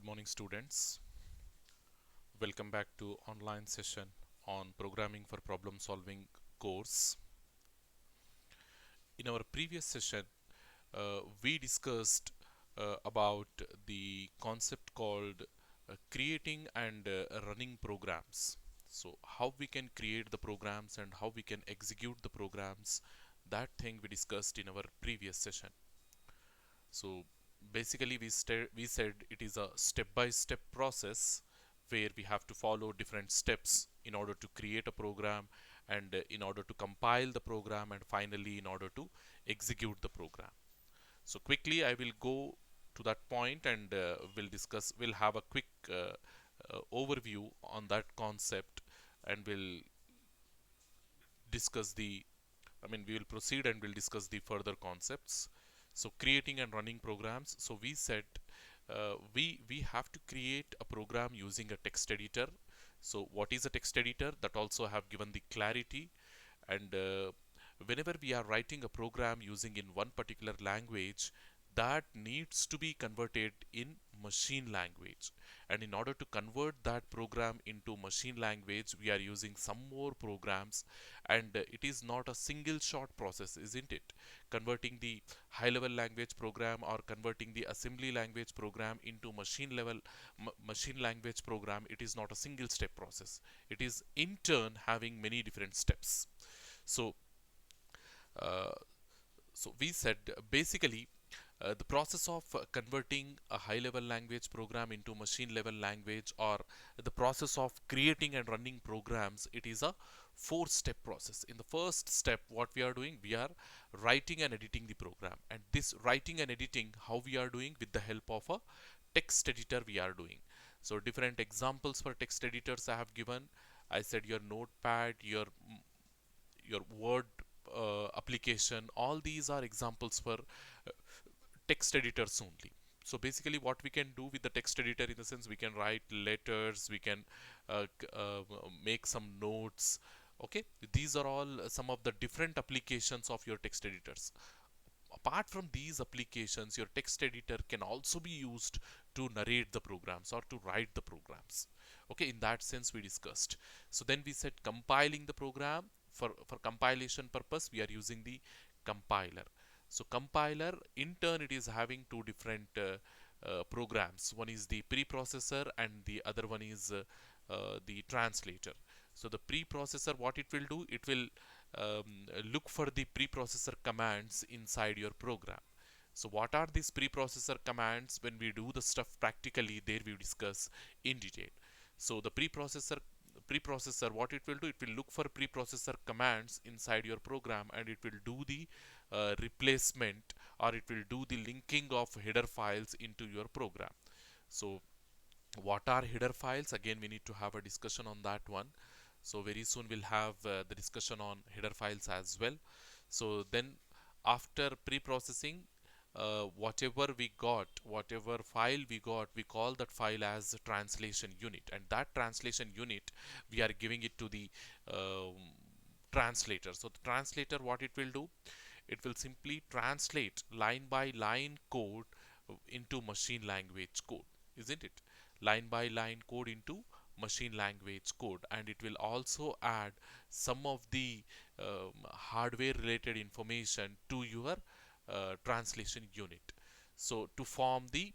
Good morning, students. Welcome back to online session on programming for problem solving course. In our previous session, we discussed about the concept called creating and running programs. So how we can create the programs and how we can execute the programs, that thing we discussed in our previous session. So basically we said it is a step-by-step process where we have to follow different steps in order to create a program and in order to compile the program and finally in order to execute the program. So quickly I will go to that point and we'll have a quick overview on that concept and we'll discuss the we will proceed and we'll discuss the further concepts. So creating and running programs. So we said we have to create a program using a text editor. So what is a text editor? That also have given the clarity. And whenever we are writing a program using in one particular language, that needs to be converted in machine language. And in order to convert that program into machine language, we are using some more programs, and it is not a single shot process, isn't it? Converting the high level language program or converting the assembly language program into machine language program, it is not a single step process. It is in turn having many different steps. So uh, we said basically the process of converting a high level language program into machine level language, or the process of creating and running programs, it is a four step process. In the first step, what we are doing, we are writing and editing the program, and this writing and editing, how we are doing, with the help of a text editor we are doing. So different examples for text editors I have given. I said your notepad, your word application, all these are examples for text editors only. So basically what we can do with the text editor, in the sense we can write letters, we can make some notes. Okay, these are all some of the different applications of your text editors. Apart from these applications, your text editor can also be used to narrate the programs or to write the programs. Okay, in that sense we discussed. So then we said compiling the program. For compilation purpose, we are using the compiler. So compiler, in turn, it is having two different programs. One is the preprocessor and the other one is the translator. So the preprocessor, what it will do, it will look for the preprocessor commands inside your program. So what are these preprocessor commands? When we do the stuff practically, there we discuss in detail. So the preprocessor, what it will do, it will look for preprocessor commands inside your program, and it will do the replacement, or it will do the linking of header files into your program. So what are header files? Again, we need to have a discussion on that one. So very soon we'll have the discussion on header files as well. So then after pre-processing, whatever file we got, we call that file as translation unit, and that translation unit, we are giving it to the um, translator. So the translator, what it will do, it will simply translate line by line code into machine language code, isn't it? Line by line code into machine language code, and it will also add some of the hardware related information to your translation unit. So to form the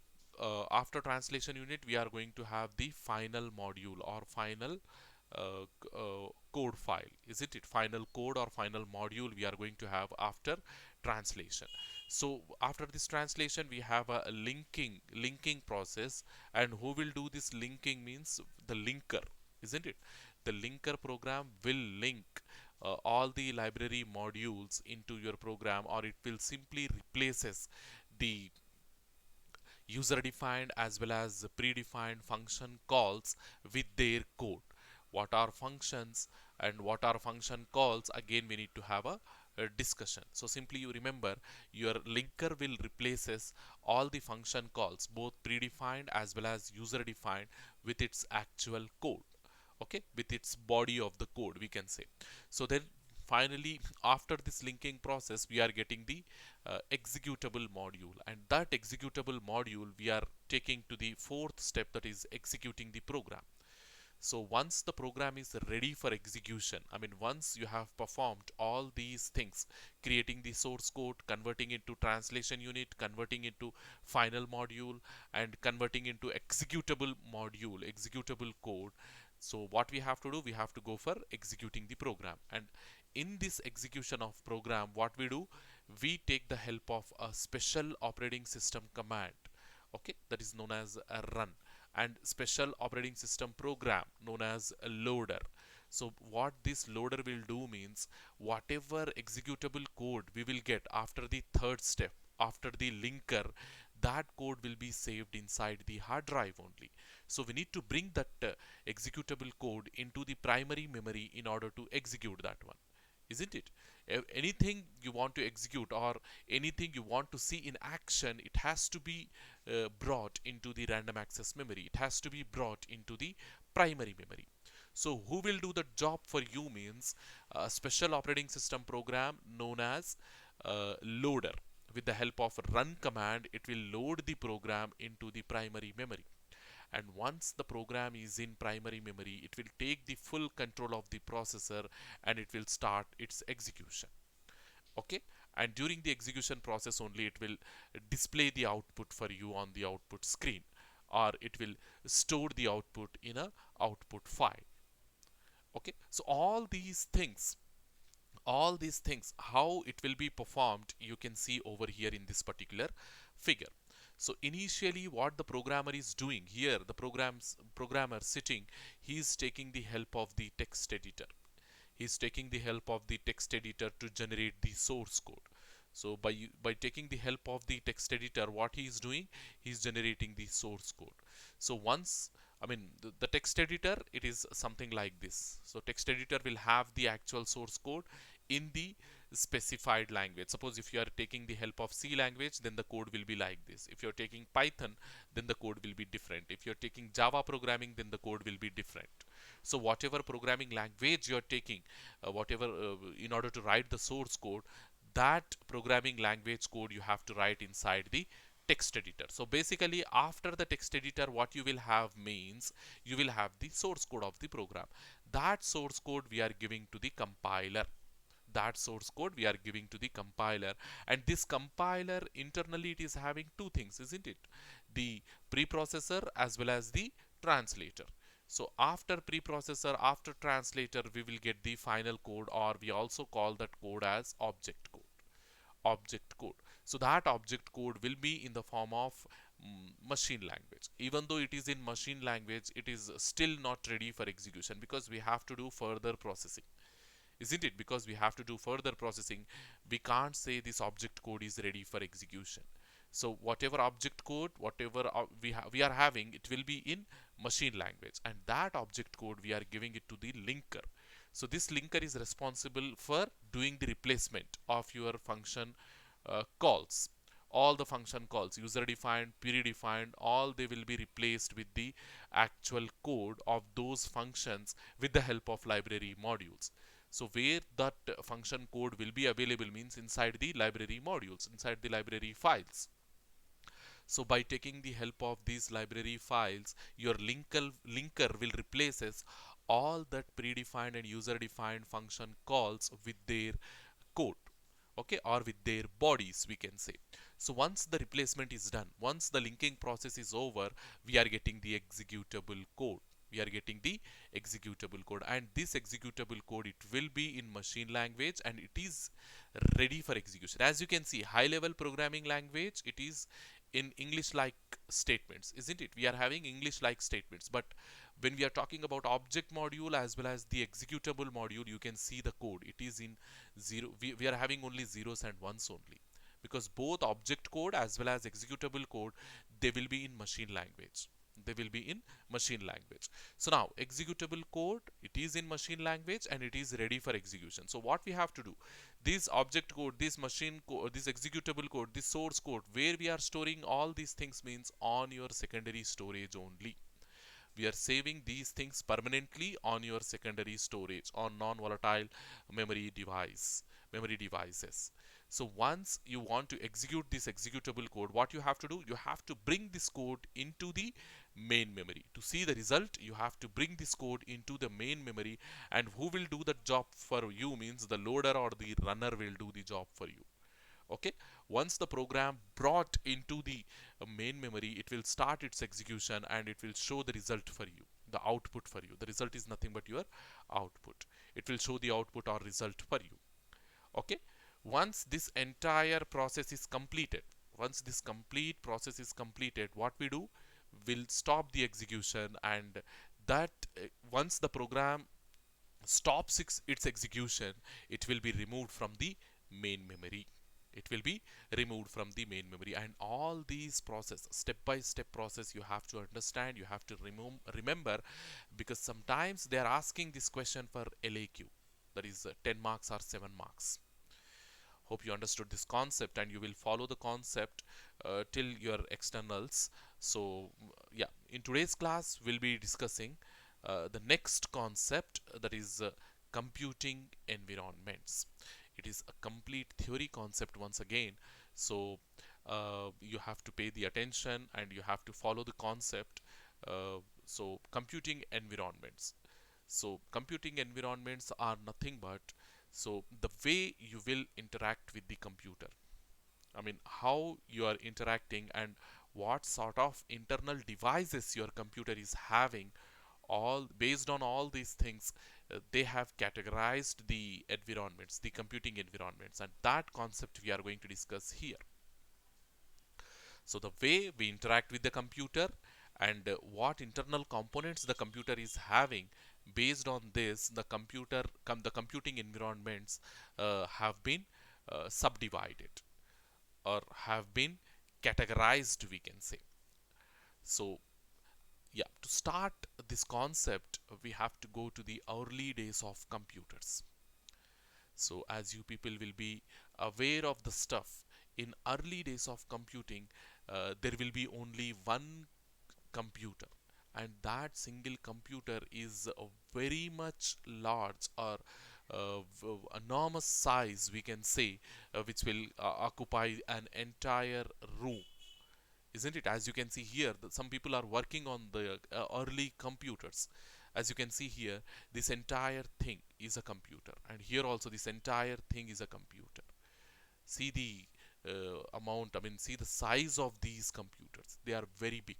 after translation unit, we are going to have the final module or final code file, isn't it? Final code or final module we are going to have after translation. So after this translation, we have a linking process, and who will do this linking means the linker, isn't it? The linker program will link all the library modules into your program, or it will simply replaces the user defined as well as predefined function calls with their code. What are functions and what are function calls? Again, we need to have a discussion. So simply you remember, your linker will replaces all the function calls, both predefined as well as user defined, with its actual code. Okay, with its body of the code, we can say. So then finally, after this linking process, we are getting the executable module, and that executable module we are taking to the fourth step, that is executing the program. So once the program is ready for execution, I mean, once you have performed all these things, creating the source code, converting into translation unit, converting into final module, and converting into executable module, executable code. So what we have to do, we have to go for executing the program. And in this execution of program, what we do, we take the help of a special operating system command, okay, that is known as a run, and special operating system program known as a loader. So what this loader will do means, whatever executable code we will get after the third step, after the linker, that code will be saved inside the hard drive only. So we need to bring that executable code into the primary memory in order to execute that one, isn't it? Anything you want to execute, or anything you want to see in action, it has to be brought into the random access memory. It has to be brought into the primary memory. So who will do the job for you means a special operating system program known as loader. With the help of run command, it will load the program into the primary memory. And once the program is in primary memory, it will take the full control of the processor and it will start its execution. Okay, and during the execution process only, it will display the output for you on the output screen, or it will store the output in a output file. Okay, so all these things, how it will be performed, you can see over here in this particular figure. So initially what the programmer is doing here, the programmer sitting, he is taking the help of the text editor. He's taking the help of the text editor to generate the source code. So by taking the help of the text editor, what he is doing, he's generating the source code. So once, I mean, the text editor, it is something like this. So text editor will have the actual source code in the specified language. Suppose if you are taking the help of C language, then the code will be like this. If you're taking Python, then the code will be different. If you're taking Java programming, then the code will be different. So whatever programming language you're taking, in order to write the source code, that programming language code you have to write inside the text editor. So basically, after the text editor, what you will have means, you will have the source code of the program. That source code we are giving to the compiler. That source code we are giving to the compiler, and this compiler internally, it is having two things, isn't it? The preprocessor as well as the translator. So after preprocessor, after translator, we will get the final code, or we also call that code as object code. Object code. So that object code will be in the form of machine language. Even though it is in machine language, it is still not ready for execution, because we have to do further processing, isn't it? Because we have to do further processing, we can't say this object code is ready for execution. So whatever object code, whatever we are having, it will be in machine language, and that object code we are giving it to the linker. So this linker is responsible for doing the replacement of your function calls. All the function calls, user defined, period defined, all they will be replaced with the actual code of those functions with the help of library modules. So where that function code will be available means inside the library modules, inside the library files. So by taking the help of these library files, your linker will replaces all that predefined and user defined function calls with their code, okay, or with their bodies, we can say. So once the replacement is done, once the linking process is over, we are getting the executable code. We are getting the executable code, and this executable code, it will be in machine language, and it is ready for execution. As you can see, high level programming language, it is in English like statements, isn't it? We are having English like statements, but when we are talking about object module as well as the executable module, you can see the code, it is in zero. We are having only zeros and ones only, because both object code as well as executable code, they will be in machine language. They will be in machine language. So now executable code, it is in machine language and it is ready for execution. So what we have to do, this object code, this machine code, this executable code, this source code, where we are storing all these things means on your secondary storage only. We are saving these things permanently on your secondary storage on non-volatile memory devices. So once you want to execute this executable code, what you have to do, you have to bring this code into the main memory. To see the result, you have to bring this code into the main memory, and who will do the job for you means the loader or the runner will do the job for you. Okay, once the program brought into the main memory, it will start its execution and it will show the result for you, the output for you. The result is nothing but your output. It will show the output or result for you. Okay, once this entire process is completed, once this complete process is completed, what we do, will stop the execution, and that once the program stops its execution, it will be removed from the main memory. It will be removed from the main memory. And all these process, step by step process, you have to understand, you have to remember, because sometimes they are asking this question for LAQ, that is 10 marks or 7 marks. Hope you understood this concept and you will follow the concept till your externals. So yeah, in today's class we'll be discussing the next concept, that is computing environments. It is a complete theory concept once again. So you have to pay the attention and you have to follow the concept. So computing environments. So computing environments are nothing but, so the way you will interact with the computer. I mean, how you are interacting and what sort of internal devices your computer is having. All based on all these things, they have categorized the environments, the computing environments, and that concept we are going to discuss here. So the way we interact with the computer and what internal components the computer is having, based on this the computing environments have been subdivided or have been categorized, we can say. So yeah, to start this concept we have to go to the early days of computers. So as you people will be aware of the stuff, in early days of computing there will be only one computer, and that single computer is very much large or enormous size, we can say, which will occupy an entire room, isn't it? As you can see here, some people are working on the early computers. As you can see here, this entire thing is a computer, and here also this entire thing is a computer. See the amount, I mean, see the size of these computers, they are very big.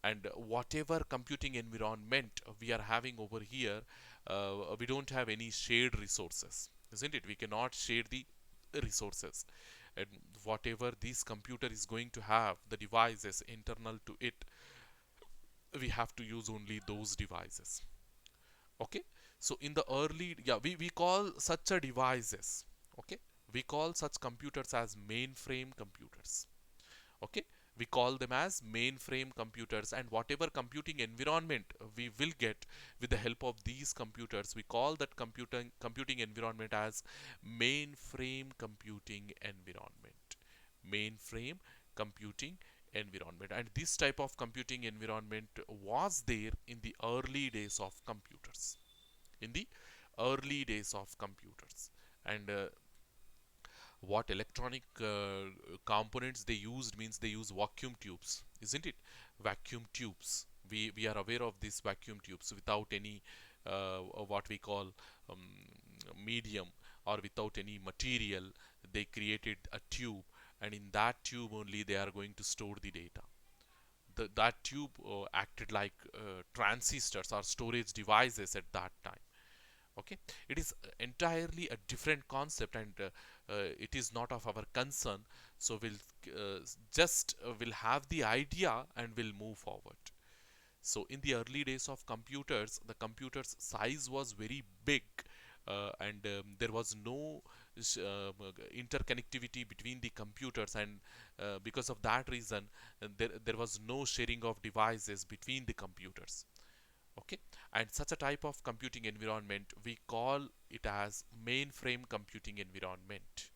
And whatever computing environment we are having over here, we don't have any shared resources, isn't it? We cannot share the resources, and whatever this computer is going to have, the devices internal to it, we have to use only those devices. Okay, so in the early, yeah, we call such a devices, okay, we call such computers as mainframe computers. Okay, we call them as mainframe computers, and whatever computing environment we will get with the help of these computers, we call that computing environment as mainframe computing environment. Mainframe computing environment. And this type of computing environment was there in the early days of computers, in the early days of computers. And what electronic components they used means they use vacuum tubes, isn't it? Vacuum tubes, we are aware of these vacuum tubes. Without any what we call um, medium, or without any material, they created a tube, and in that tube only they are going to store the data. That tube acted like transistors or storage devices at that time. Okay, it is entirely a different concept, and it is not of our concern. So we'll just will have the idea and we'll move forward. So in the early days of computers, the computer's size was very big, and there was no interconnectivity between the computers, and because of that reason, there was no sharing of devices between the computers. Okay, and such a type of computing environment we call it as mainframe computing environment.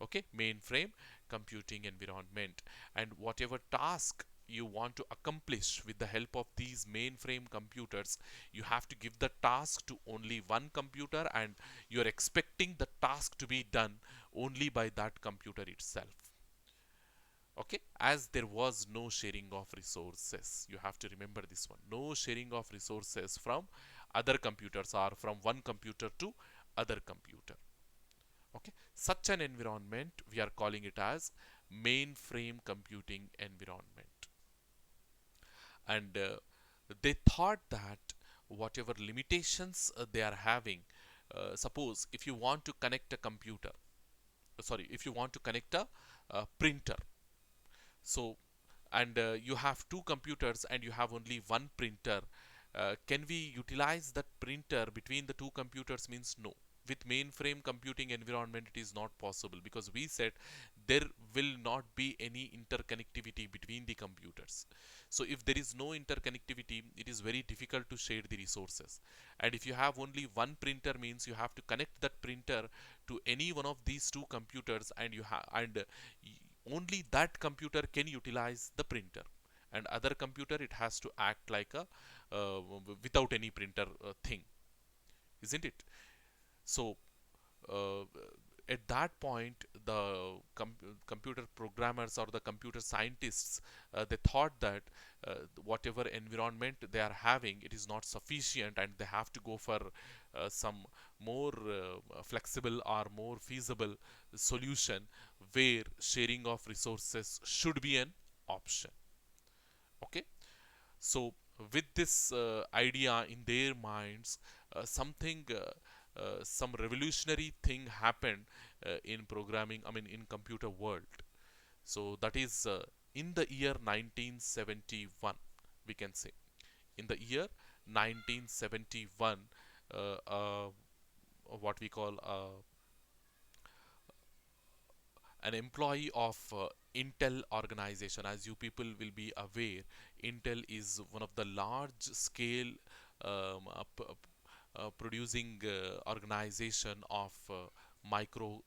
Okay, mainframe computing environment. And whatever task you want to accomplish with the help of these mainframe computers, you have to give the task to only one computer, and you're expecting the task to be done only by that computer itself. Okay, as there was no sharing of resources, you have to remember this one, no sharing of resources from other computers or from one computer to other computer. Okay, such an environment we are calling it as mainframe computing environment. And they thought that whatever limitations they are having, suppose if you want to connect a computer, sorry, if you want to connect a printer, so and you have two computers and you have only one printer, can we utilize that printer between the two computers? Means no. With mainframe computing environment it is not possible, because we said there will not be any interconnectivity between the computers. So if there is no interconnectivity, it is very difficult to share the resources. And if you have only one printer, means you have to connect that printer to any one of these two computers, and you have and only that computer can utilize the printer, and other computer it has to act like a without any printer thing, isn't it? So uh, at that point the computer programmers or the computer scientists, they thought that whatever environment they are having, it is not sufficient, and they have to go for some more flexible or more feasible solution where sharing of resources should be an option. Okay, so with this idea in their minds, some revolutionary thing happened in programming, I mean in computer world. So that is in the year 1971, we can say. In the year 1971, uh, uh, what we call an employee of Intel organization. As you people will be aware, Intel is one of the large scale producing organization of micro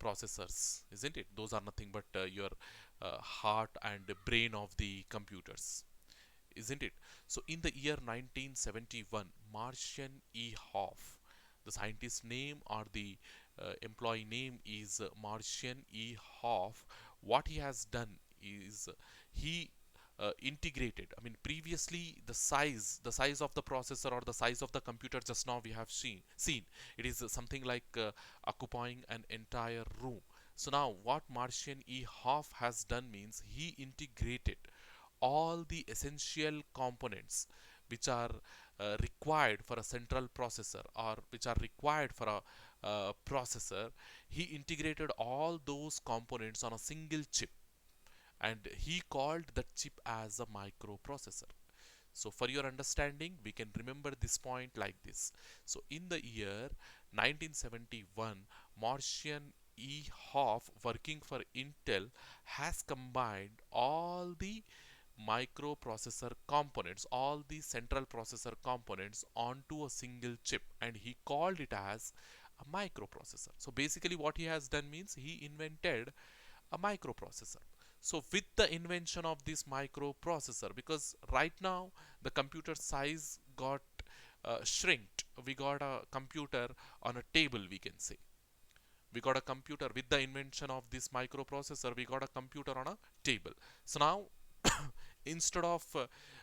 processors, isn't it? Those are nothing but your heart and brain of the computers, isn't it? So in the year 1971, Martian E. Hoff, the scientist name or the employee name is Martian E. Hoff. What he has done is he integrated. I mean, previously the size of the processor or the size of the computer just now we have seen it is something like occupying an entire room. So now what Martian E. Hoff has done means he integrated all the essential components which are required for a central processor or which are required for a processor. He integrated all those components on a single chip, and he called that chip as a microprocessor. So for your understanding, we can remember this point like this. So in the year 1971, Martian E. Hoff, working for Intel, has combined all the microprocessor components, all the central processor components onto a single chip, and he called it as a microprocessor. So basically what he has done means he invented a microprocessor. So with the invention of this microprocessor, because right now the computer size got shrinked, we got a computer on a table, we can say. We got a computer with the invention of this microprocessor, we got a computer on a table. So now instead of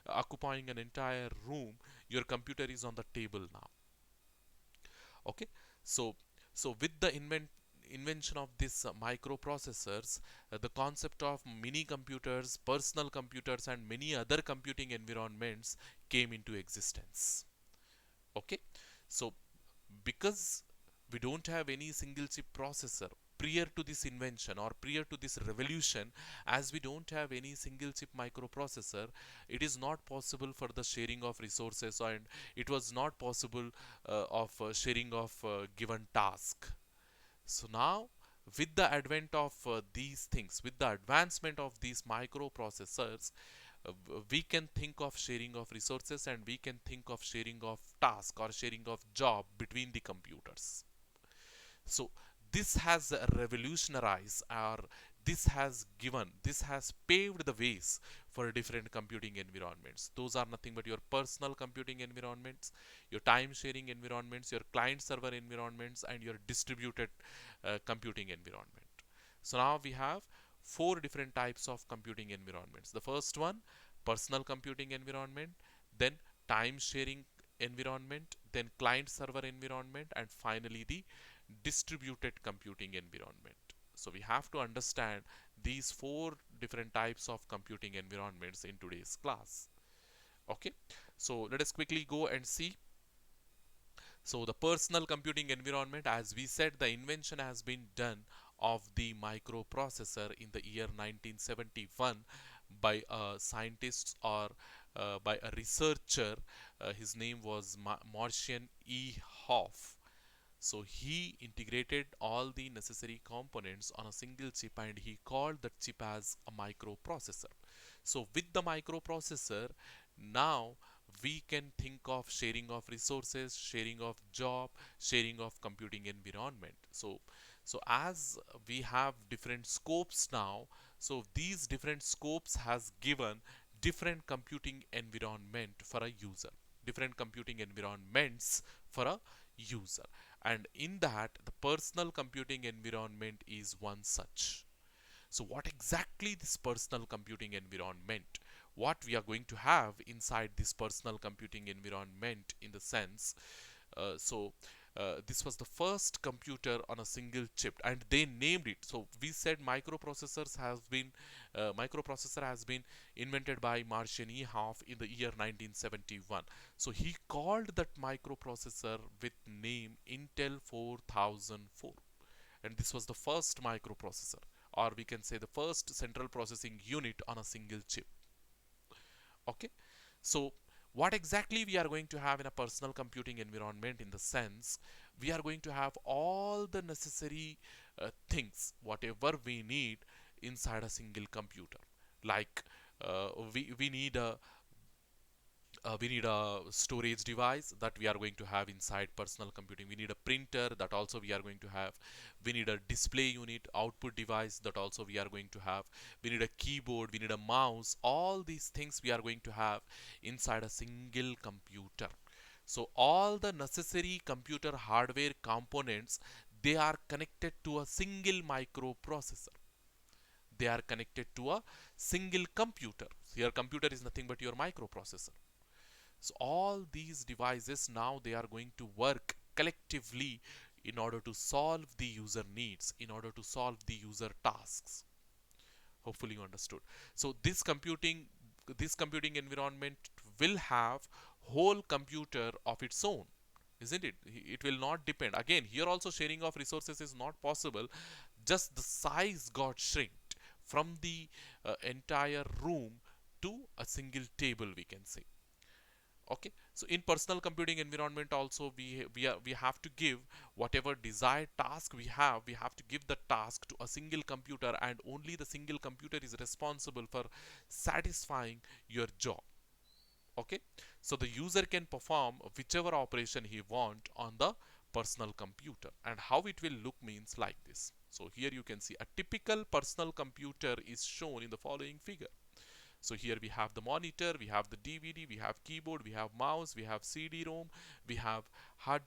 occupying an entire room, your computer is on the table now. Okay, so with the invention of this microprocessors, the concept of mini computers, personal computers, and many other computing environments came into existence. Okay, so because we don't have any single chip processor prior to this invention or prior to this revolution, as we don't have any single chip microprocessor, it is not possible for the sharing of resources, and it was not possible of sharing of given task. So now with the advent of these things, with the advancement of these microprocessors, we can think of sharing of resources, and we can think of sharing of task or sharing of job between the computers. So this has revolutionized, or this has paved the ways for different computing environments. Those are nothing but your personal computing environments, your time sharing environments, your client server environments, and your distributed computing environment. So now we have four different types of computing environments. The first one, personal computing environment, then time sharing environment, then client server environment, and finally the distributed computing environment. So we have to understand these four different types of computing environments in today's class. Okay, so let us quickly go and see. So the personal computing environment, as we said, the invention has been done of the microprocessor in the year 1971 by a scientist or by a researcher. His name was Marcian E. Hoff. So he integrated all the necessary components on a single chip and he called that chip as a microprocessor. So with the microprocessor, now we can think of sharing of resources, sharing of job, sharing of computing environment. So as we have different scopes now, so these different scopes has given different computing environment for a user, different computing environments for a user, and in that the personal computing environment is one such. So what exactly this personal computing environment, what we are going to have inside this personal computing environment in the sense, this was the first computer on a single chip and they named it. So we said microprocessor has been invented by Marcian E. Hoff in the year 1971. So he called that microprocessor with name Intel 4004, and this was the first microprocessor, or we can say the first central processing unit on a single chip. Okay, so what exactly we are going to have in a personal computing environment in the sense, we are going to have all the necessary things whatever we need inside a single computer, like we need a storage device that we are going to have inside personal computing. We need a printer that also we are going to have. We need a display unit, output device that also we are going to have. We need a keyboard, we need a mouse. All these things we are going to have inside a single computer. So all the necessary computer hardware components, they are connected to a single microprocessor. They are connected to a single computer. Your computer is nothing but your microprocessor. So all these devices now they are going to work collectively in order to solve the user needs, in order to solve the user tasks. Hopefully you understood. So this computing environment will have whole computer of its own, isn't it? It will not depend. Again, here also sharing of resources is not possible. Just the size got shrinked from the entire room to a single table, we can say. Okay, so in personal computing environment also we have to give whatever desired task we have to give the task to a single computer, and only the single computer is responsible for satisfying your job. Okay, so the user can perform whichever operation he want on the personal computer, and how it will look means like this. So here you can see a typical personal computer is shown in the following figure. So here we have the monitor, we have the DVD, we have keyboard, we have mouse, we have CD-ROM, we have hard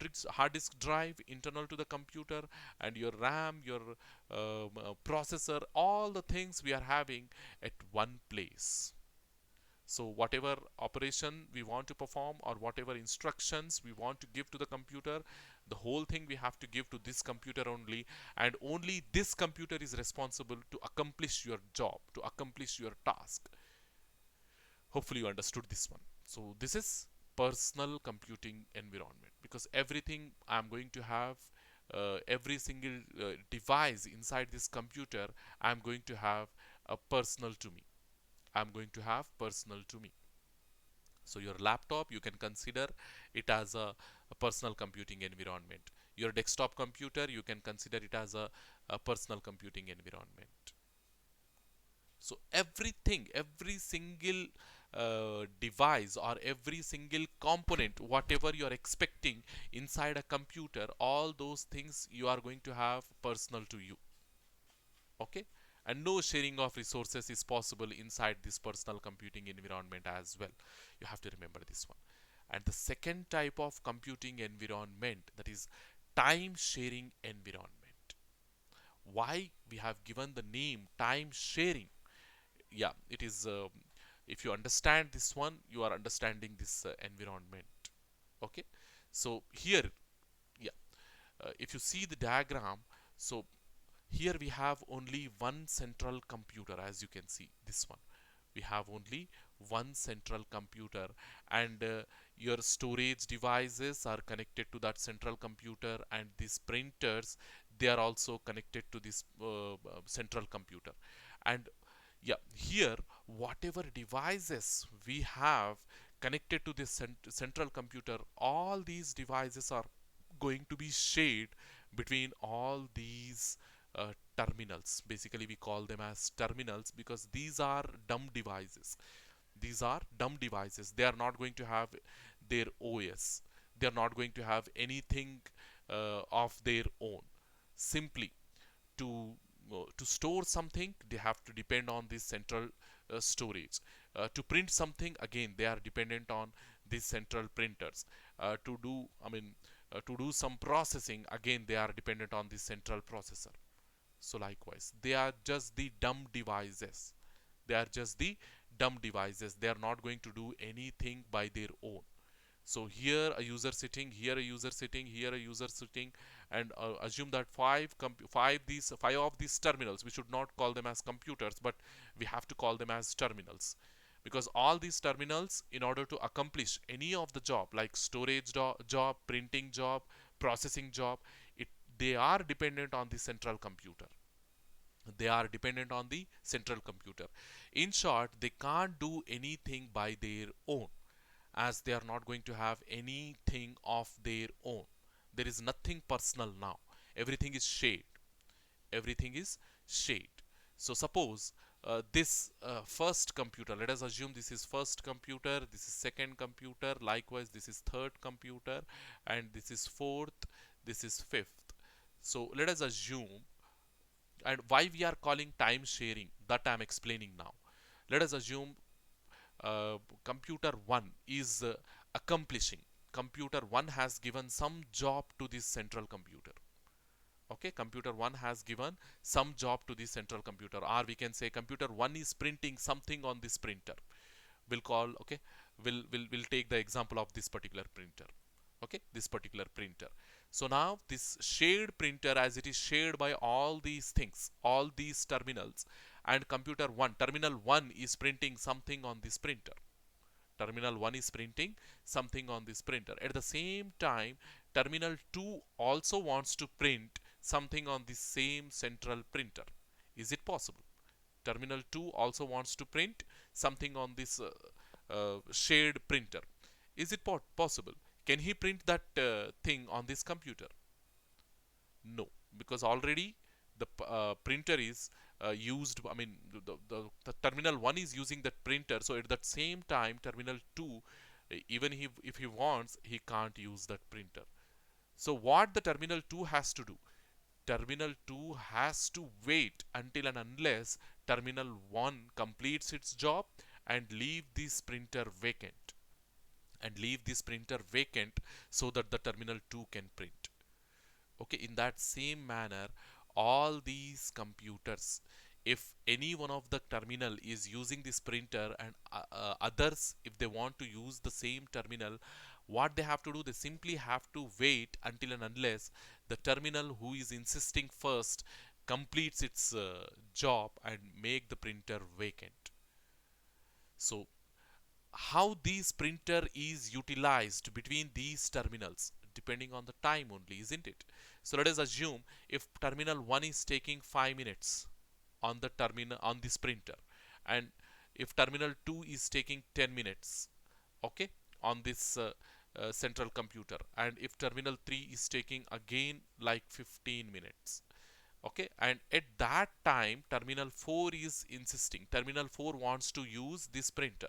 disk drive internal to the computer, and your RAM, your processor, all the things we are having at one place. So whatever operation we want to perform or whatever instructions we want to give to the computer, the whole thing we have to give to this computer only, and only this computer is responsible to accomplish your job, to accomplish your task. Hopefully you understood this one. So this is personal computing environment, because everything I'm going to have, every single device inside this computer, I'm going to have a personal to me. I'm going to have personal to me. So your laptop, you can consider it as a personal computing environment. Your desktop computer, you can consider it as a personal computing environment. So everything, every single device or every single component, whatever you are expecting inside a computer, all those things you are going to have personal to you. Okay, and no sharing of resources is possible inside this personal computing environment as well. You have to remember this one. And the second type of computing environment, that is time sharing environment. Why we have given the name time sharing? Yeah, it is if you understand this one, you are understanding this environment. Okay, so here, yeah, if you see the diagram, so here we have only one central computer. As you can see this one, we have only one central computer, and your storage devices are connected to that central computer, and these printers, they are also connected to this central computer. And yeah, here whatever devices we have connected to this central computer, all these devices are going to be shared between all these terminals. Basically we call them as terminals because these are dumb devices. These are dumb devices. They are not going to have their OS. They are not going to have anything of their own. Simply to store something, they have to depend on this central storage. To print something, again they are dependent on these central printers. To do, to do some processing, again they are dependent on the central processor. So likewise, they are just the dumb devices. They are just the dumb devices. They are not going to do anything by their own. So here a user sitting, here a user sitting, here a user sitting, and assume that five of these terminals. We should not call them as computers, but we have to call them as terminals, because all these terminals, in order to accomplish any of the job, like storage job, printing job, processing job, it they are dependent on the central computer. They are dependent on the central computer. In short, they can't do anything by their own, as they are not going to have anything of their own. There is nothing personal now. Everything is shared. Everything is shared. So suppose this first computer, let us assume this is first computer, this is second computer, likewise this is third computer, and this is fourth, this is fifth. So let us assume, and why we are calling time sharing, that I am explaining now. Let us assume computer 1 is accomplishing. Computer 1 has given some job to this central computer. Okay, computer 1 has given some job to this central computer, or we can say computer 1 is printing something on this printer. We'll call, okay, we'll take the example of this particular printer. Okay, this particular printer. So now this shared printer, as it is shared by all these things, all these terminals, and computer 1, terminal 1 is printing something on this printer. Terminal 1 is printing something on this printer. At the same time, terminal 2 also wants to print something on the same central printer. Is it possible? Terminal 2 also wants to print something on this shared printer. Is it possible? Can he print that thing on this computer? No, because already the printer is used. The terminal 1 is using that printer. So at that same time, terminal 2, even if he wants, he can't use that printer. So what the terminal 2 has to do? Terminal 2 has to wait until and unless terminal 1 completes its job and leave this printer vacant. And leave this printer vacant so that the terminal 2 can print. Okay, in that same manner, all these computers, if any one of the terminal is using this printer, and others, if they want to use the same terminal, what they have to do, they simply have to wait until and unless the terminal who is insisting first completes its job and make the printer vacant. So how this printer is utilized between these terminals, depending on the time only, isn't it? So let us assume if terminal 1 is taking 5 minutes on the terminal on this printer, and if terminal 2 is taking 10 minutes, okay, on this central computer, and if terminal 3 is taking again like 15 minutes, okay, and at that time terminal 4 is insisting, terminal 4 wants to use this printer.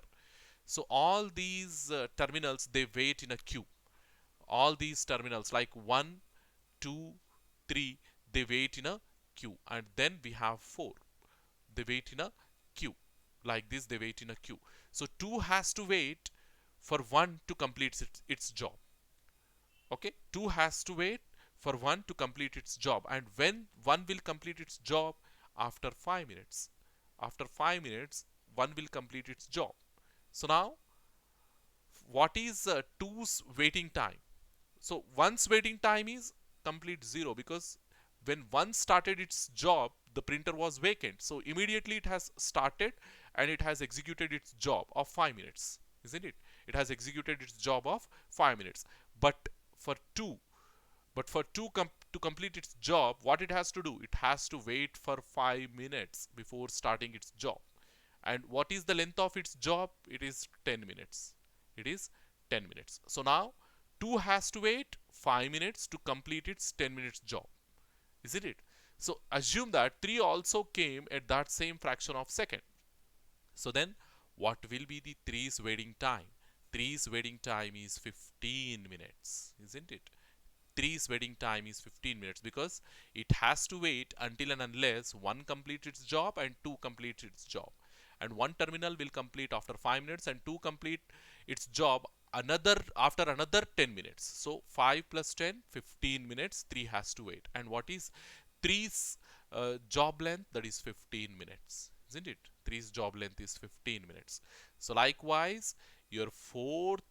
So all these terminals, they wait in a queue. All these terminals like 1, 2, 3, they wait in a queue, and then we have 4. they wait in a queue. Like this, they wait in a queue. So 2 has to wait for 1 to complete its job. Okay, 2 has to wait for 1 to complete its job, and when 1 will complete its job? After 5 minutes. After 5 minutes 1 will complete its job. So now what is 2's waiting time? So 1's waiting time is complete 0, because when 1 started its job the printer was vacant, so immediately it has started and it has executed its job of 5 minutes, isn't it? It has executed its job of 5 minutes. But for 2, to complete its job, what it has to do? It has to wait for 5 minutes before starting its job. And what is the length of its job? It is 10 minutes. It is 10 minutes. So now 2 has to wait 5 minutes to complete its 10 minutes job, isn't it? So assume that 3 also came at that same fraction of second. So then what will be the 3's waiting time? 3's waiting time is 15 minutes, isn't it? 3's waiting time is 15 minutes, because it has to wait until and unless 1 completes its job and 2 completes its job. And 1 terminal will complete after 5 minutes and 2 complete its job after another 10 minutes. So 5 plus 10, 15 minutes 3 has to wait. And what is 3's job length? That is 15 minutes, isn't it? 3's job length is 15 minutes. So likewise, your fourth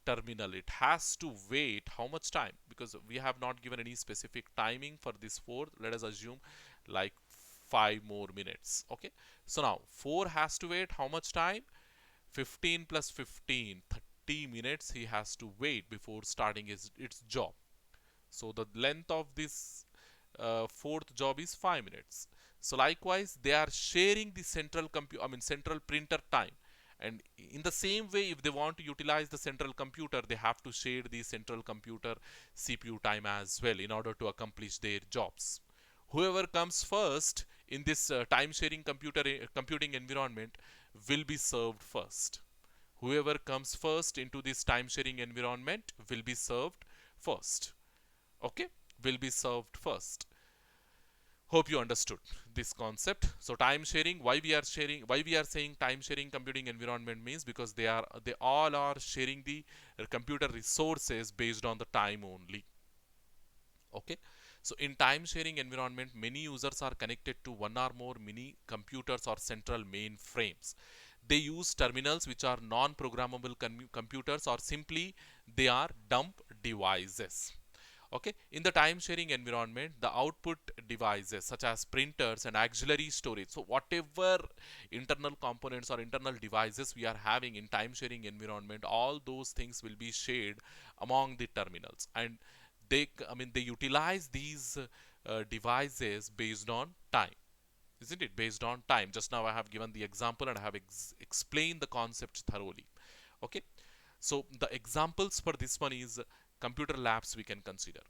terminal, it has to wait how much time? Because we have not given any specific timing for this fourth. Let us assume like 5 more minutes. Okay, so now 4 has to wait how much time? 15 plus 15, 30 minutes he has to wait before starting its job. So the length of this fourth job is 5 minutes. So likewise, they are sharing the central printer time. And in the same way, if they want to utilize the central computer, they have to share the central computer CPU time as well in order to accomplish their jobs. Whoever comes first in this time sharing computing environment will be served first. Whoever comes first into this time sharing environment will be served first. Okay, will be served first. Hope you understood this concept. So time sharing, why we are saying time sharing computing environment means because they all are sharing the computer resources based on the time only. Okay, so in time sharing environment, many users are connected to one or more mini computers or central mainframes. They use terminals which are non-programmable computers, or simply they are dumb devices. Okay, in the time sharing environment, the output devices such as printers and auxiliary storage, so whatever internal components or internal devices we are having in time sharing environment, all those things will be shared among the terminals. And they utilize these devices based on time, isn't it? Based on time. Just now I have given the example and I have explained the concept thoroughly. Okay, so the examples for this one is computer labs we can consider.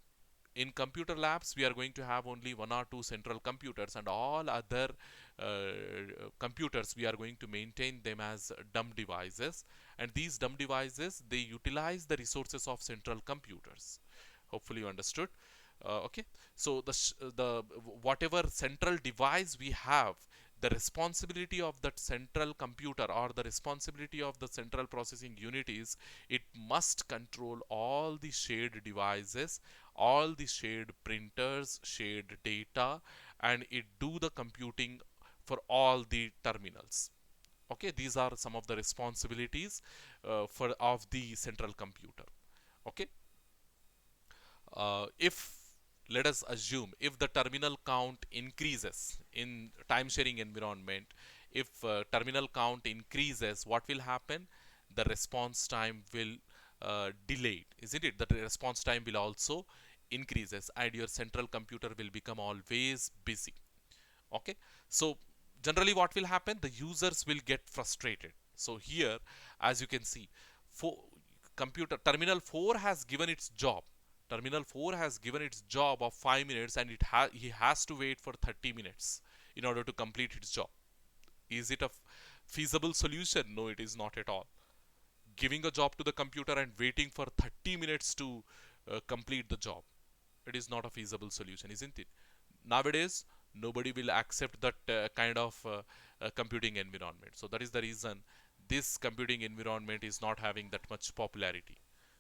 In computer labs, we are going to have only 1 or 2 central computers, and all other computers we are going to maintain them as dumb devices. And these dumb devices, they utilize the resources of central computers. Hopefully you understood. Okay, so the whatever central device we have, the responsibility of that central computer or the responsibility of the central processing unit is it must control all the shared devices, all the shared printers, shared data, and it do the computing for all the terminals. Okay, these are some of the responsibilities of the central computer. Okay, if let us assume if the terminal count increases in time sharing environment, if terminal count increases, what will happen? The response time will delayed, isn't it? The response time will also increases and your central computer will become always busy. Okay, so generally what will happen? The users will get frustrated. So here, as you can see, for terminal 4 has given its job. Terminal 4 has given its job of 5 minutes, and he has to wait for 30 minutes in order to complete its job. Is it a feasible solution? No, it is not at all. Giving a job to the computer and waiting for 30 minutes to complete the job, it is not a feasible solution, isn't it? Nowadays, Nobody will accept that kind of computing environment. So that is the reason this computing environment is not having that much popularity.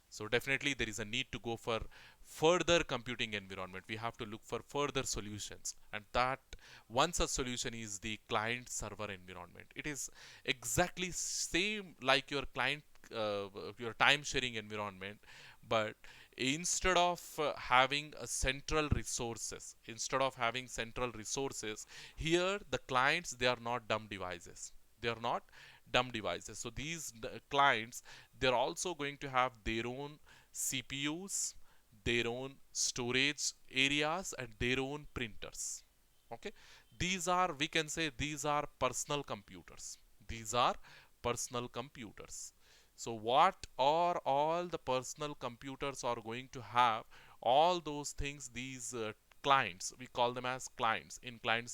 So definitely there is a need to go for further computing environment. We have to look for further solutions, and that one such solution is the client server environment. It is exactly same like your client, your time sharing environment, but instead of having central resources, here the clients, they are not dumb devices. They are not dumb devices. So these clients, they're also going to have their own CPUs, their own storage areas, and their own printers. Okay, these are, we can say, these are personal computers. These are personal computers. So what are all the personal computers are going to have? All those things, these clients, we call them as clients. In client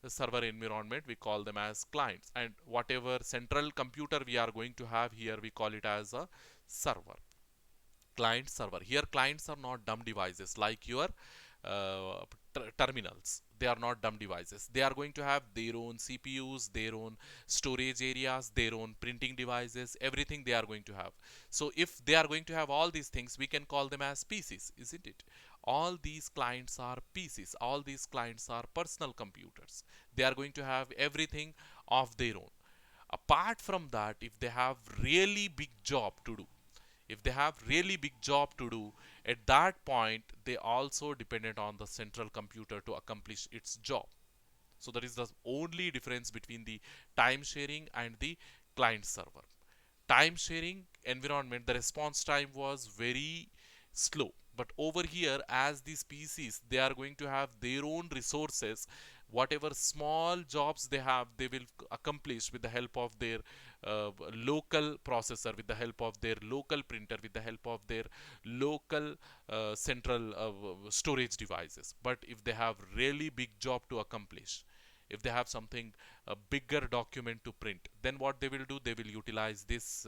server environment, we call them as clients, and whatever central computer we are going to have here, we call it as a server. Client server, here clients are not dumb devices like your uh, terminals. They are not dumb devices. They are going to have their own CPUs, their own storage areas, their own printing devices, everything they are going to have. So if they are going to have all these things, we can call them as PCs, isn't it? All these clients are PCs. All these clients are personal computers. They are going to have everything of their own. Apart from that, if they have really big job to do, if they have really big job to do, at that point they also dependent on the central computer to accomplish its job. So that is the only difference between the time sharing and the client server. Time sharing environment, the response time was very slow, but over here, as these PCs, they are going to have their own resources. Whatever small jobs they have, they will accomplish with the help of their local processor, with the help of their local printer, with the help of their local central storage devices. But if they have really big job to accomplish, if they have something, a bigger document to print, then what they will do, they will utilize this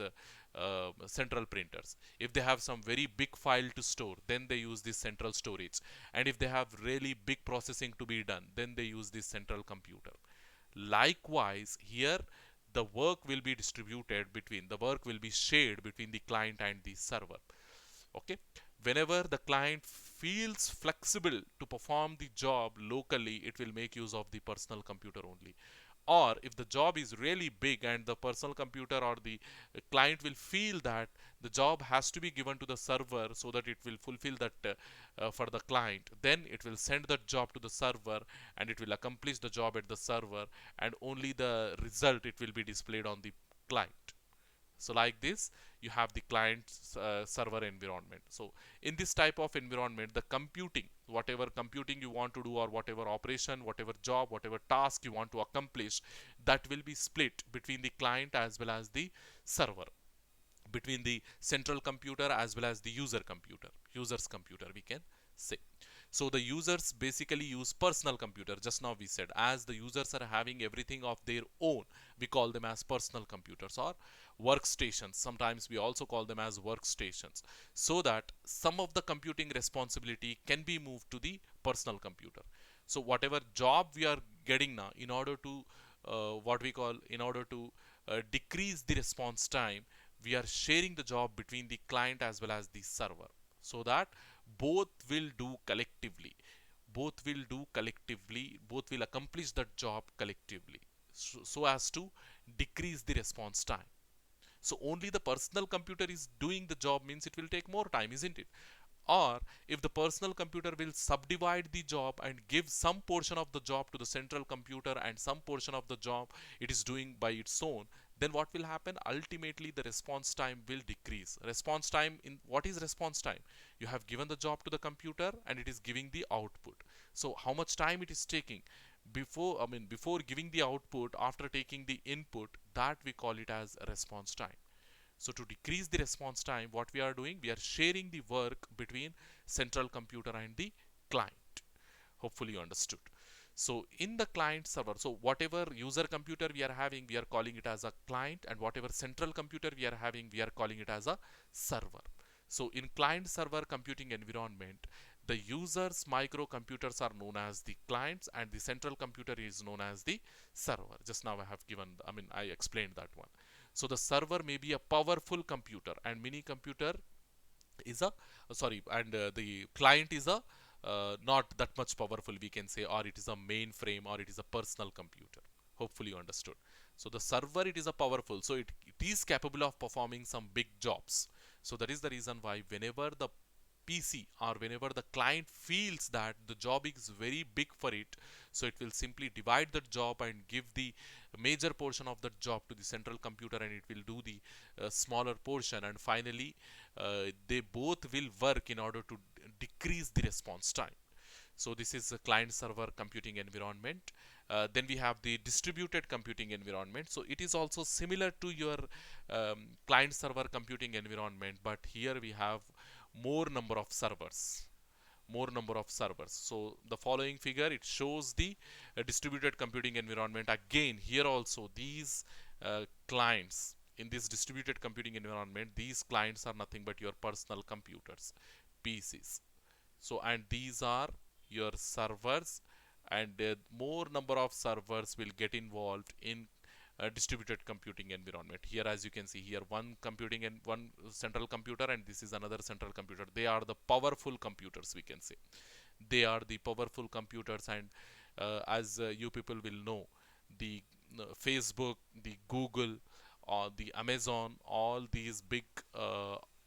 central printers. If they have some very big file to store, then they use this central storage. And if they have really big processing to be done, then they use this central computer. Likewise, here the work will be distributed between, the work will be shared between the client and the server. Okay, whenever the client feels flexible to perform the job locally, it will make use of the personal computer only. Or if the job is really big and the personal computer or the client will feel that the job has to be given to the server so that it will fulfill that for the client, then it will send that job to the server and it will accomplish the job at the server, and only the result it will be displayed on the client. So like this, you have the client server environment. So in this type of environment, the computing, whatever computing you want to do, or whatever operation, whatever job, whatever task you want to accomplish, that will be split between the client as well as the server, between the central computer as well as the user's computer, we can say. So the users basically use personal computer. Just now we said, as the users are having everything of their own, we call them as personal computers or workstations. Sometimes we also call them as workstations, so that some of the computing responsibility can be moved to the personal computer. So whatever job we are getting now, in order to what we call, in order to decrease the response time, we are sharing the job between the client as well as the server, so that both will do collectively. Both will accomplish that job collectively, so as to decrease the response time. So only the personal computer is doing the job means it will take more time, isn't it? Or if the personal computer will subdivide the job and give some portion of the job to the central computer and some portion of the job it is doing by its own, then what will happen? Ultimately, the response time will decrease. Response time, in what is response time? You have given the job to the computer and it is giving the output. So how much time it is taking before giving the output, after taking the input, that we call it as a response time. So to decrease the response time, what we are doing, we are sharing the work between central computer and the client. Hopefully you understood. So in the client server, so whatever user computer we are having, we are calling it as a client, and whatever central computer we are having, we are calling it as a server. So in client server computing environment, The user's microcomputers are known as the clients and the central computer is known as the server. Just now I have given, I explained that one. So the server may be a powerful computer and mini computer is a sorry and the client is a not that much powerful, we can say, or it is a mainframe or it is a personal computer. Hopefully you understood. So the server, it is a powerful, so it is capable of performing some big jobs. So that is the reason why whenever the PC or whenever the client feels that the job is very big for it, so it will simply divide the job and give the major portion of the job to the central computer and it will do the smaller portion, and finally they both will work in order to decrease the response time. So this is a client server computing environment. Then we have the distributed computing environment. So it is also similar to your client server computing environment, but here we have more number of servers. So the following figure, it shows the distributed computing environment. Again, here also these clients in this distributed computing environment, these clients are nothing but your personal computers, PCs. So and these are your servers, and more number of servers will get involved in distributed computing environment. Here as you can see, here one computing and one central computer, and this is another central computer. They are the powerful computers, we can say. They are the powerful computers, and as you people will know, the Facebook, the Google, or the Amazon, all these big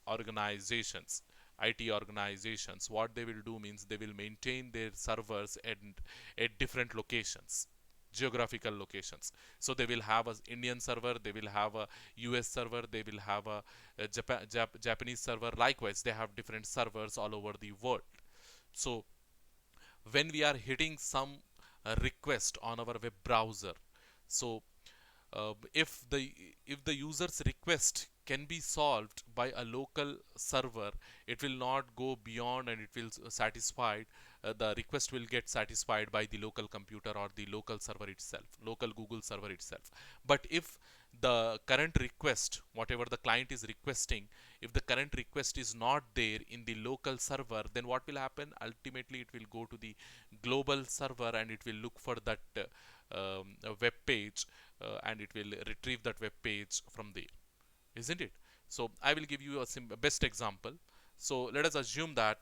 organizations, IT organizations, what they will do means they will maintain their servers at different locations, geographical locations. So they will have a Indian server, they will have a US server, they will have a Japanese server. Likewise, they have different servers all over the world. So when we are hitting some request on our web browser, so uh, if the if the user's request can be solved by a local server, it will not go beyond, and it will satisfy the request will get satisfied by the local computer or the local server itself, local Google server itself. But if the current request, whatever the client is requesting, if the current request is not there in the local server, then what will happen? Ultimately it will go to the global server and it will look for that web page, and it will retrieve that web page from there, isn't it? So I will give you a best example. So let us assume that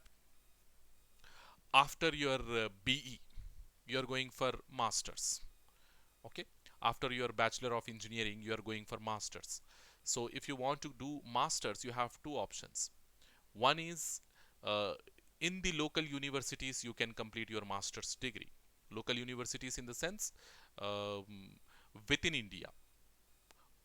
after your BE, you are going for masters. Okay, after your bachelor of engineering, you are going for masters. So if you want to do masters, you have two options. One is uh, in the local universities you can complete your master's degree. Local universities in the sense um, within India,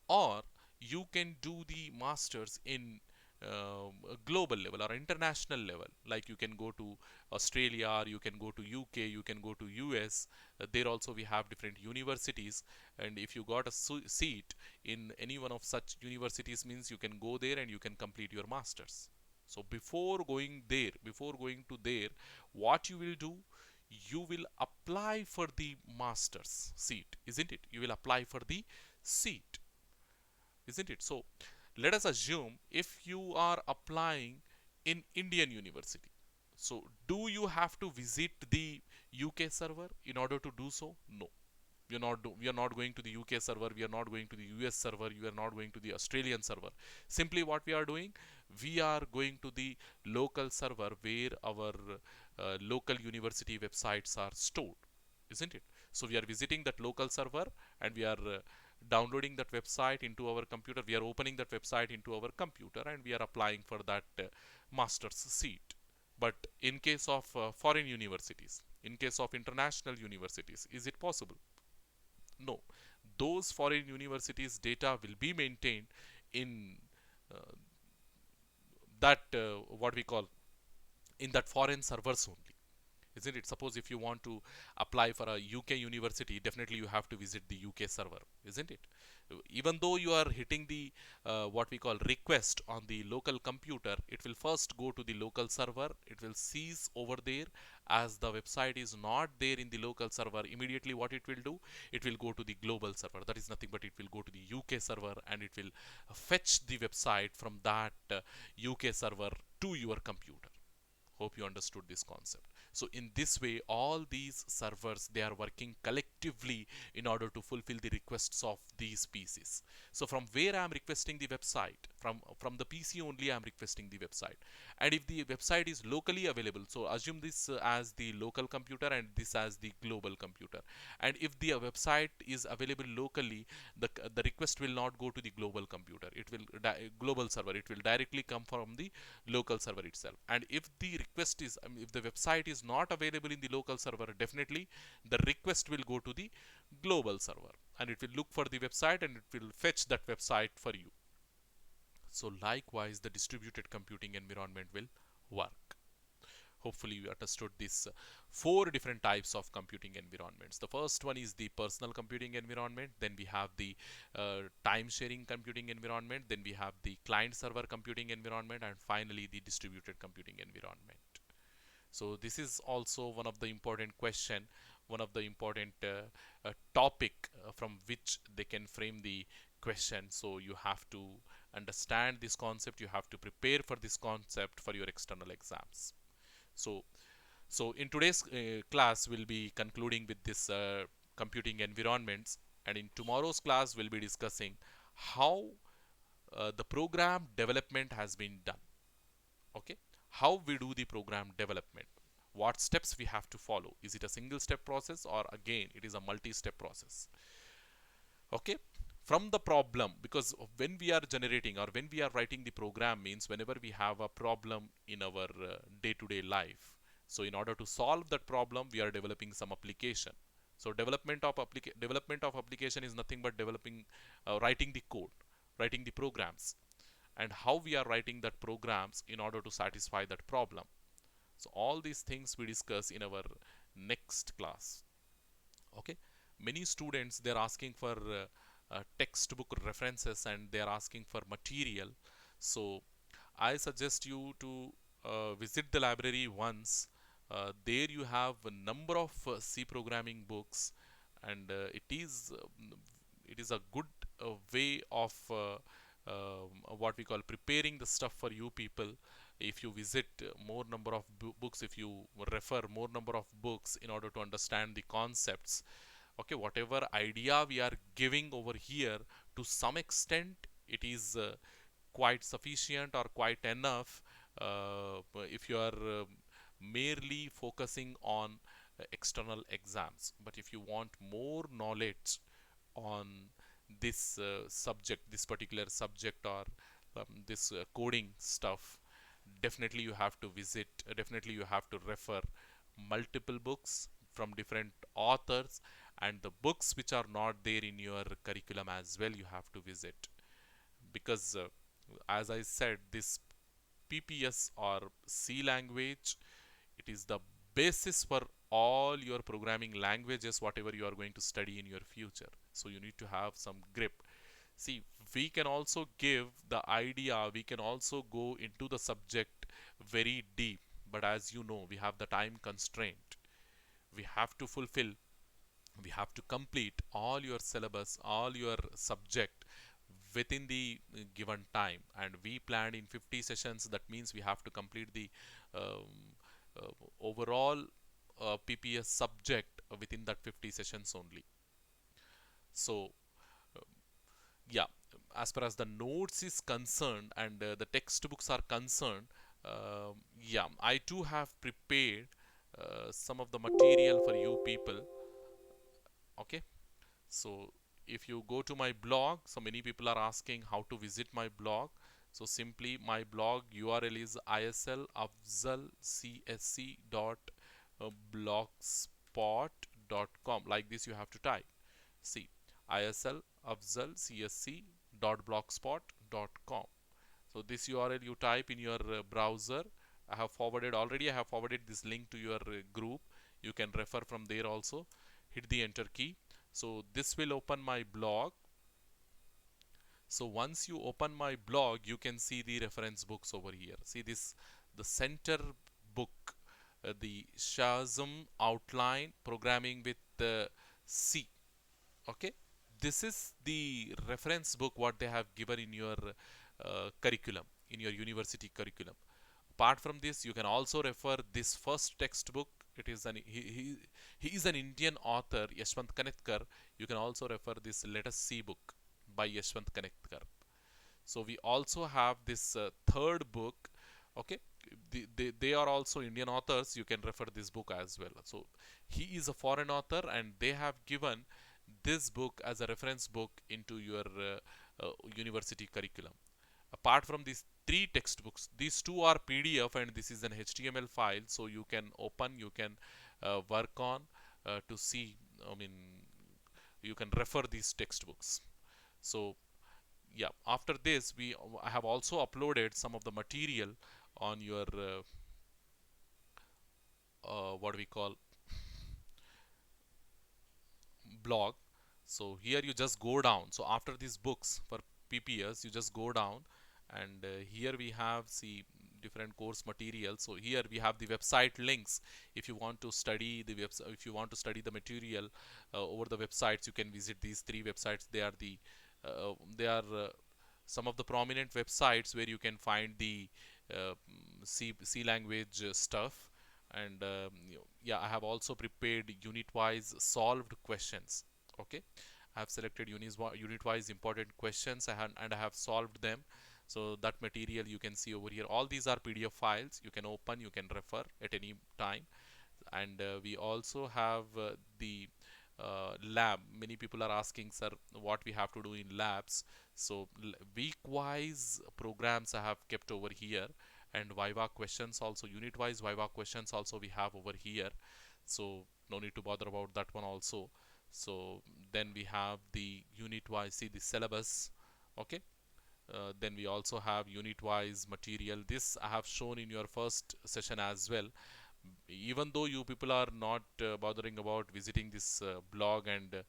or you can do the masters in a global level or international level, like you can go to Australia, or you can go to UK, you can go to US. There also we have different universities, and if you got a seat in any one of such universities, means you can go there and you can complete your masters. So before going there, before going to there, what you will do, you will apply for the master's seat, isn't it? You will apply for the seat, isn't it? So let us assume if you are applying in Indian university, so do you have to visit the UK server in order to do so? No. We are not going to the UK server, we are not going to the US server, you are not going to the Australian server. Simply what we are doing, we are going to the local server where our local university websites are stored, isn't it? So we are visiting that local server and we are downloading that website into our computer, we are opening that website into our computer and we are applying for that master's seat. But in case of foreign universities, in case of international universities, is it possible? No. Those foreign universities data will be maintained in uh, that what we call in that foreign servers only, isn't it? Suppose if you want to apply for a UK university, definitely you have to visit the UK server, isn't it? Even though you are hitting the what we call request on the local computer, it will first go to the local server, it will cease over there. As the website is not there in the local server, immediately what it will do, it will go to the global server. That is nothing but it will go to the UK server and it will fetch the website from that UK server to your computer. Hope you understood this concept. So in this way, all these servers, they are working collectively in order to fulfill the requests of these PCs. So from where I am requesting the website, from the PC only I am requesting the website. And if the website is locally available, so assume this as the local computer and this as the global computer. And if the website is available locally, the request will not go to the global computer. It will global server. It will directly come from the local server itself. And if the request is if the website is not available in the local server, definitely the request will go to the global server, and it will look for the website and it will fetch that website for you. So likewise, the distributed computing environment will work. Hopefully you understood these four different types of computing environments. The first one is the personal computing environment. Then we have the time sharing computing environment. Then we have the client server computing environment, and finally the distributed computing environment. So this is also one of the important question, one of the important topic from which they can frame the question. So you have to understand this concept. You have to prepare for this concept for your external exams. So in today's class, we'll be concluding with this computing environments, and in tomorrow's class, we'll be discussing how the program development has been done. Okay, how we do the program development, what steps we have to follow. Is it a single step process, or again it is a multi-step process? Okay, from the problem, because when we are generating or when we are writing the program means whenever we have a problem in our day-to-day life. So in order to solve that problem, we are developing some application. So development of application is nothing but developing writing the code, writing the programs, and how we are writing that programs in order to satisfy that problem. So all these things we discuss in our next class. Okay, many students, they're asking for textbook references and they're asking for material. So I suggest you to visit the library once. There you have a number of C programming books, and it is a good way of what we call preparing the stuff for you people. If you visit more number of books, if you refer more number of books in order to understand the concepts, okay, whatever idea we are giving over here, to some extent it is quite sufficient or quite enough if you are merely focusing on external exams. But if you want more knowledge on this subject, this particular subject, or this coding stuff, definitely you have to visit, definitely you have to refer multiple books from different authors, and the books which are not there in your curriculum as well you have to visit. Because as I said, this PPS or C language, it is the basis for all your programming languages, whatever you are going to study in your future. So you need to have some grip. See, we can also give the idea, we can also go into the subject very deep, but as you know, we have the time constraint. We have to fulfill, we have to complete all your syllabus, all your subject within the given time, and we planned in 50 sessions. That means we have to complete the um, overall PPS subject within that 50 sessions only. So yeah, as far as the notes is concerned and the textbooks are concerned, yeah, I too have prepared some of the material for you people. Okay, so if you go to my blog, so many people are asking how to visit my blog. So simply my blog URL is islafzalcsc.blogspot.com. Like this you have to type. See, islafzalcsc.blogspot.com. So this URL you type in your browser. I have forwarded this link to your group. You can refer from there also. Hit the enter key. So this will open my blog. So once you open my blog, you can see the reference books over here. See this, the center book, the Shazam outline programming with C. Okay, this is the reference book what they have given in your curriculum, in your university curriculum. Apart from this, you can also refer this first textbook. It is an he is an Indian author, Yashwant Kanetkar. You can also refer this Let Us See book by Yashwant Kanetkar. So we also have this third book. Okay, they are also Indian authors. You can refer this book as well. So he is a foreign author, and they have given this book as a reference book into your university curriculum. Apart from these three textbooks, these two are PDF and this is an HTML file, so you can open, you can work on to see. I mean, you can refer these textbooks. So yeah, after this we I have also uploaded some of the material on your what we call blog. So here you just go down. So after these books for PPS, you just go down, and here we have see different course materials. So here we have the website links. If you want to study the website, if you want to study the material over the websites, you can visit these three websites. They are some of the prominent websites where you can find the C language stuff. And yeah, I have also prepared unit wise solved questions. Okay, I have selected unit wise important questions, and I have solved them. So that material you can see over here. All these are PDF files. You can open, you can refer at any time. And we also have the lab. Many people are asking, sir, what we have to do in labs. So week wise programs I have kept over here, and Viva questions also, unit wise Viva questions also we have over here. So no need to bother about that one also. So then we have the unit wise, see the syllabus. Okay, then we also have unit wise material. This I have shown in your first session as well. Even though you people are not bothering about visiting this blog and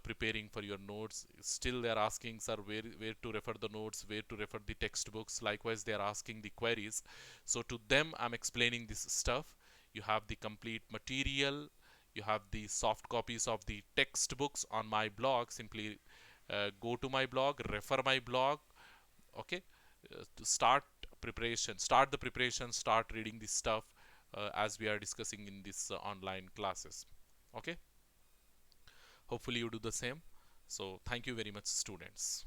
preparing for your notes, still they are asking, sir, where to refer the notes, where to refer the textbooks. Likewise, they are asking the queries. So to them I'm explaining this stuff. You have the complete material, you have the soft copies of the textbooks on my blog. Simply go to my blog, refer my blog. Okay, to start the preparation, start reading this stuff as we are discussing in this online classes. Okay, hopefully you do the same. So thank you very much, students.